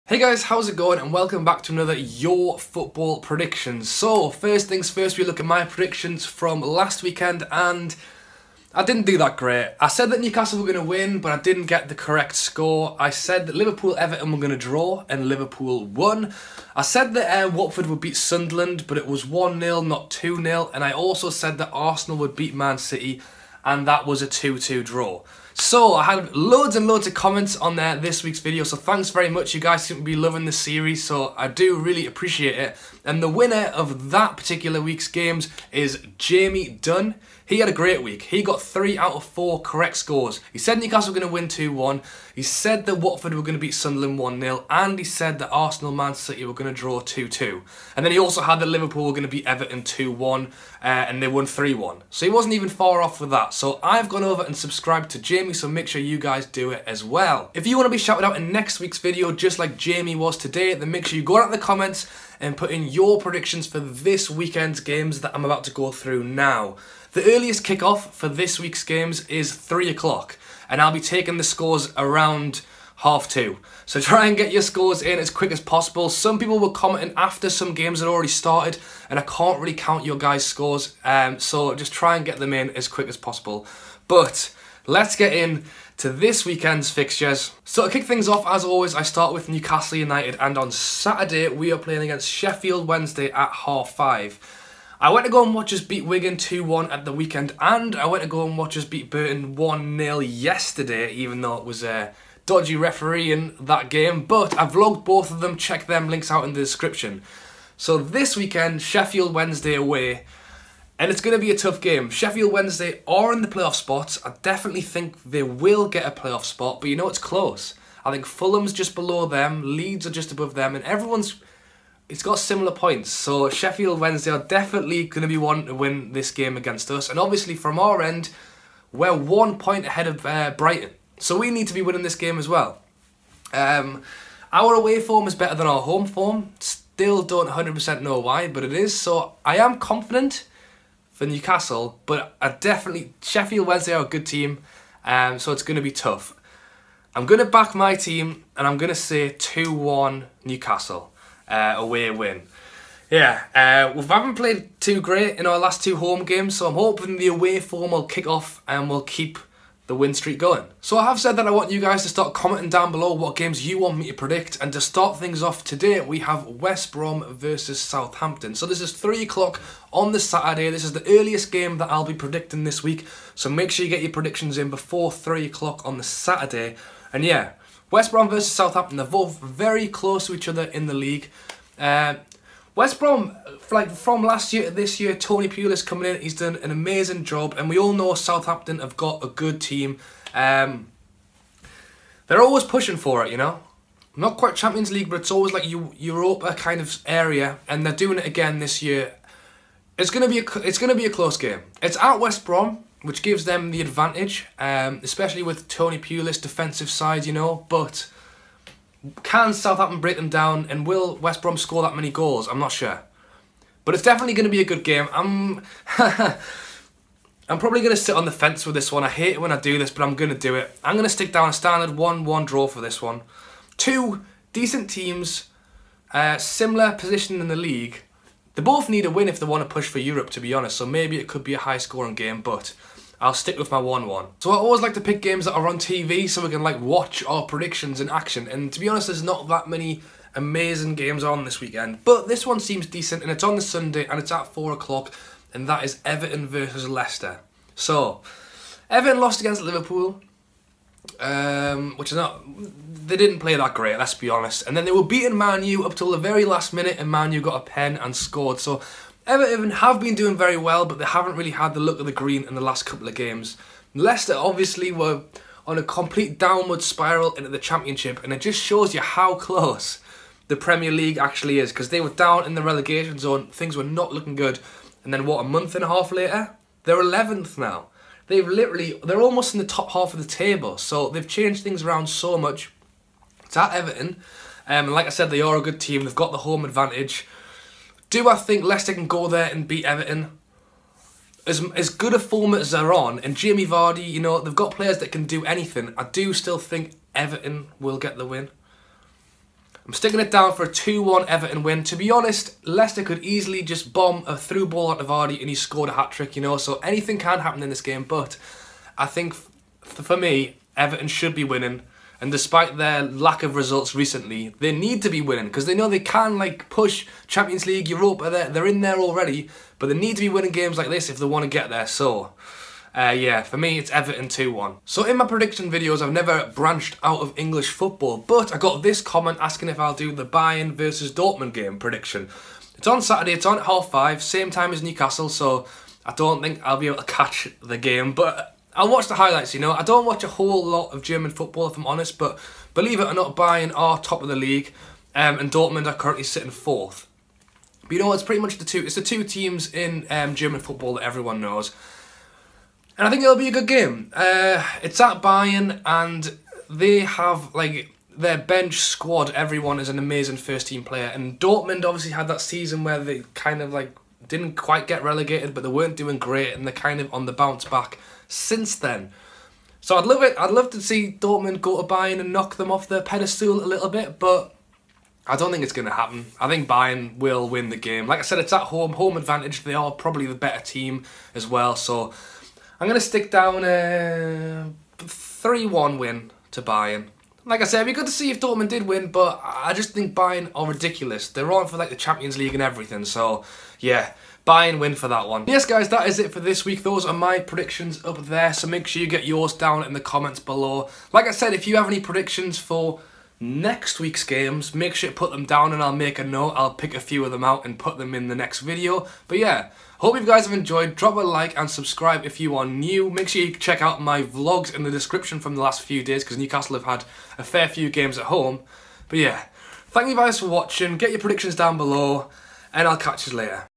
Hey guys, how's it going? And welcome back to another Your Football Predictions. So, first things first, we look at my predictions from last weekend, and I didn't do that great. I said that Newcastle were going to win, but I didn't get the correct score. I said that Everton were going to draw, and Liverpool won. I said that Watford would beat Sunderland, but it was 1-0, not 2-0. And I also said that Arsenal would beat Man City, and that was a 2-2 draw. So, I had loads and loads of comments on this week's video, so thanks very much. You guys seem to be loving the series, so I do really appreciate it. And the winner of that particular week's games is Jamie Dunn. He had a great week. He got 3 out of 4 correct scores. He said Newcastle were going to win 2-1. He said that Watford were going to beat Sunderland 1-0. And he said that Arsenal Man City were going to draw 2-2. And then he also had that Liverpool were going to beat Everton 2-1. And they won 3-1. So he wasn't even far off with that. So I've gone over and subscribed to Jamie, so make sure you guys do it as well. If you want to be shouted out in next week's video, just like Jamie was today, then make sure you go out in the comments and put in your predictions for this weekend's games that I'm about to go through now. The earliest kickoff for this week's games is 3 o'clock, and I'll be taking the scores around 2:30. So try and get your scores in as quick as possible. Some people were commenting after some games had already started, and I can't really count your guys' scores, so just try and get them in as quick as possible. But let's get in to this weekend's fixtures. So to kick things off, as always, I start with Newcastle United, and on Saturday we are playing against Sheffield Wednesday at 5:30. I went to go and watch us beat Wigan 2-1 at the weekend, and I went to go and watch us beat Burton 1-0 yesterday, even though it was a dodgy referee in that game. But I vlogged both of them, check them links out in the description. So this weekend, Sheffield Wednesday away, and it's going to be a tough game. Sheffield Wednesday are in the playoff spots. I definitely think they will get a playoff spot, but you know it's close. I think Fulham's just below them, Leeds are just above them, and it's got similar points. So Sheffield Wednesday are definitely going to be wanting to win this game against us. And obviously from our end, we're 1 point ahead of Brighton. So we need to be winning this game as well. Our away form is better than our home form. Still don't 100% know why, but it is. So I am confident for Newcastle, but Sheffield Wednesday are a good team. So it's going to be tough. I'm going to back my team, and I'm going to say 2-1 Newcastle. Away win. Yeah, we haven't played too great in our last 2 home games, so I'm hoping the away form will kick off and we'll keep the win streak going. So I have said that I want you guys to start commenting down below what games you want me to predict, and to start things off today we have West Brom versus Southampton. So this is 3 o'clock on the Saturday. This is the earliest game that I'll be predicting this week, so make sure you get your predictions in before 3 o'clock on the Saturday. And yeah, West Brom versus Southampton, they're both very close to each other in the league. West Brom, from last year to this year, Tony Pulis coming in, he's done an amazing job, and we all know Southampton have got a good team. They're always pushing for it, you know. Not quite Champions League, but it's always like Europa kind of area, and they're doing it again this year. It's gonna be a close game. It's at West Brom, which gives them the advantage, especially with Tony Pulis' defensive side, you know. But can Southampton break them down, and will West Brom score that many goals? I'm not sure. But it's definitely going to be a good game. I'm probably going to sit on the fence with this one. I hate it when I do this, but I'm going to do it. I'm going to stick down a standard 1-1 draw for this one. 2 decent teams, similar position in the league. They both need a win if they want to push for Europe, to be honest, so maybe it could be a high-scoring game, but I'll stick with my 1-1. So I always like to pick games that are on TV so we can watch our predictions in action, and to be honest, there's not that many amazing games on this weekend, but this one seems decent, and it's on the Sunday, and it's at 4 o'clock, and that is Everton versus Leicester. So, Everton lost against Liverpool, which is not, they didn't play that great, let's be honest. And then they were beating Man U up till the very last minute, and Man U got a pen and scored. So Everton have been doing very well, but they haven't really had the look of the green in the last couple of games. Leicester obviously were on a complete downward spiral into the Championship, and it just shows you how close the Premier League actually is, because they were down in the relegation zone, things were not looking good, and then what, a month and a half later, they're 11th now. They're almost in the top half of the table, so they've changed things around so much. It's at Everton, and like I said, they are a good team, they've got the home advantage. Do I think Leicester can go there and beat Everton? As good a form as they're on, and Jamie Vardy, you know, they've got players that can do anything, I do still think Everton will get the win. I'm sticking it down for a 2-1 Everton win. To be honest, Leicester could easily just bomb a through ball out of Vardy and he scored a hat-trick, you know, so anything can happen in this game, but I think for me, Everton should be winning, and despite their lack of results recently, they need to be winning because they know they can like push Champions League, Europa, they're in there already, but they need to be winning games like this if they want to get there, so... yeah, for me it's Everton 2-1. So in my prediction videos I've never branched out of English football, but I got this comment asking if I'll do the Bayern versus Dortmund game prediction. It's on Saturday, it's on at 5:30, same time as Newcastle, so I don't think I'll be able to catch the game, but I'll watch the highlights, you know. I don't watch a whole lot of German football if I'm honest, but believe it or not, Bayern are top of the league, and Dortmund are currently sitting 4th. But you know, it's pretty much the two teams in German football that everyone knows. And I think it'll be a good game. It's at Bayern, and they have, like, their bench squad, everyone is an amazing first-team player. And Dortmund obviously had that season where they kind of, like, didn't quite get relegated, but they weren't doing great, and they're kind of on the bounce back since then. So I'd love it. I'd love to see Dortmund go to Bayern and knock them off their pedestal a little bit, but I don't think it's going to happen. I think Bayern will win the game. Like I said, it's at home advantage. They are probably the better team as well, so... I'm going to stick down a 3-1 win to Bayern. Like I said, it'd be good to see if Dortmund did win, but I just think Bayern are ridiculous. They're on for like the Champions League and everything, so yeah, Bayern win for that one. Yes guys, that is it for this week. Those are my predictions up there, so make sure you get yours down in the comments below. Like I said, if you have any predictions for next week's games, make sure to put them down and I'll make a note. I'll pick a few of them out and put them in the next video. But yeah, hope you guys have enjoyed. Drop a like and subscribe if you are new. Make sure you check out my vlogs in the description from the last few days because Newcastle have had a fair few games at home. But yeah, thank you guys for watching. Get your predictions down below and I'll catch you later.